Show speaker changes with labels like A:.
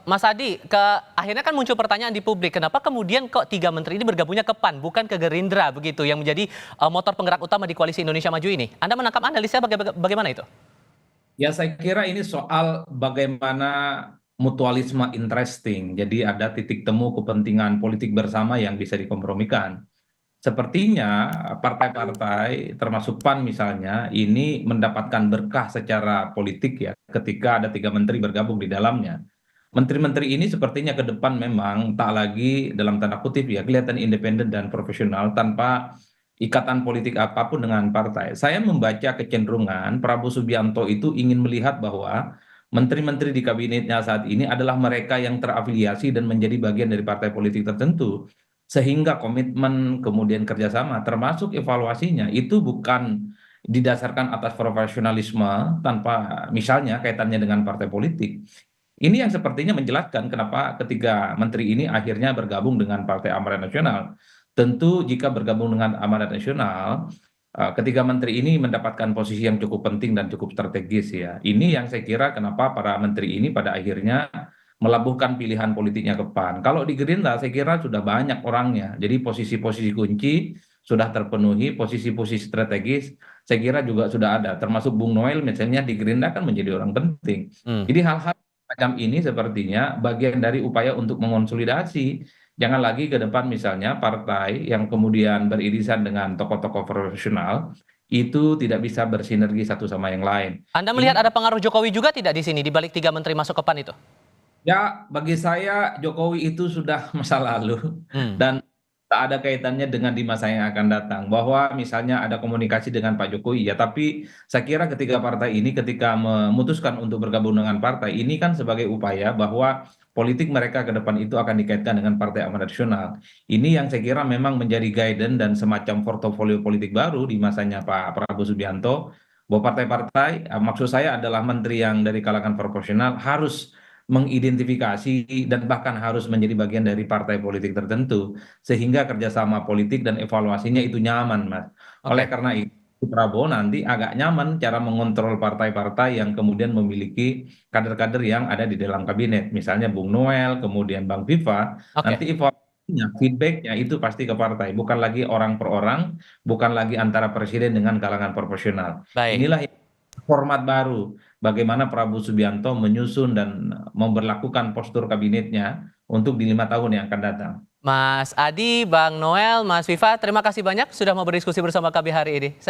A: Mas Adi, akhirnya kan muncul pertanyaan di publik, kenapa kemudian kok 3 menteri ini bergabungnya ke PAN, bukan ke Gerindra begitu, yang menjadi motor penggerak utama di koalisi Indonesia Maju ini? Anda menangkap analisnya bagaimana itu?
B: Ya, saya kira ini soal bagaimana mutualisme interesting. Jadi ada titik temu kepentingan politik bersama yang bisa dikompromikan. Sepertinya partai-partai, termasuk PAN misalnya, ini mendapatkan berkah secara politik ya, ketika ada 3 menteri bergabung di dalamnya. Menteri-menteri ini sepertinya ke depan memang tak lagi dalam tanda kutip ya kelihatan independen dan profesional tanpa ikatan politik apapun dengan partai. Saya membaca kecenderungan Prabowo Subianto itu ingin melihat bahwa menteri-menteri di kabinetnya saat ini adalah mereka yang terafiliasi dan menjadi bagian dari partai politik tertentu. Sehingga komitmen kemudian kerjasama termasuk evaluasinya itu bukan didasarkan atas profesionalisme tanpa misalnya kaitannya dengan partai politik. Ini yang sepertinya menjelaskan kenapa ketiga menteri ini akhirnya bergabung dengan Partai Amanat Nasional. Tentu jika bergabung dengan Amanat Nasional, ketiga menteri ini mendapatkan posisi yang cukup penting dan cukup strategis ya. Ini yang saya kira kenapa para menteri ini pada akhirnya melabuhkan pilihan politiknya ke PAN. Kalau di Gerindra saya kira sudah banyak orangnya. Jadi posisi-posisi kunci sudah terpenuhi, posisi-posisi strategis saya kira juga sudah ada. Termasuk Bung Noel misalnya di Gerindra kan menjadi orang penting.
A: Hmm.
B: Jadi hal-hal macam ini sepertinya bagian dari upaya untuk mengonsolidasi. Jangan lagi ke depan misalnya partai yang kemudian beririsan dengan tokoh-tokoh profesional itu tidak bisa bersinergi satu sama yang lain.
A: Anda melihat
B: Ini
A: ada pengaruh Jokowi juga tidak di sini, di balik 3 menteri masuk ke PAN itu?
B: ya bagi saya Jokowi itu sudah masa lalu
A: Hmm.
B: dan tak ada kaitannya dengan di masa yang akan datang. Bahwa misalnya ada komunikasi dengan Pak Jokowi ya, tapi saya kira ketiga partai ini ketika memutuskan untuk bergabung dengan partai ini kan sebagai upaya bahwa politik mereka ke depan itu akan dikaitkan dengan Partai Amanat Nasional. Ini yang saya kira memang menjadi guidance dan semacam portofolio politik baru di masanya Pak Prabowo Subianto, bahwa partai-partai, maksud saya adalah menteri yang dari kalangan proporsional harus mengidentifikasi dan bahkan harus menjadi bagian dari partai politik tertentu sehingga kerjasama politik dan evaluasinya itu nyaman, Mas. Oleh
A: Oke.
B: karena itu Prabowo nanti agak nyaman cara mengontrol partai-partai yang kemudian memiliki kader-kader yang ada di dalam kabinet, misalnya Bung Noel, kemudian Bang Viva,
A: Oke,
B: nanti evaluasinya, feedbacknya itu pasti ke partai, bukan lagi orang per orang, bukan lagi antara presiden dengan kalangan proporsional.
A: baik.
B: Inilah format baru bagaimana Prabowo Subianto menyusun dan memberlakukan postur kabinetnya untuk di 5 tahun yang akan datang.
A: Mas Adi, Bang Noel, Mas Viva, terima kasih banyak sudah mau berdiskusi bersama kami hari ini.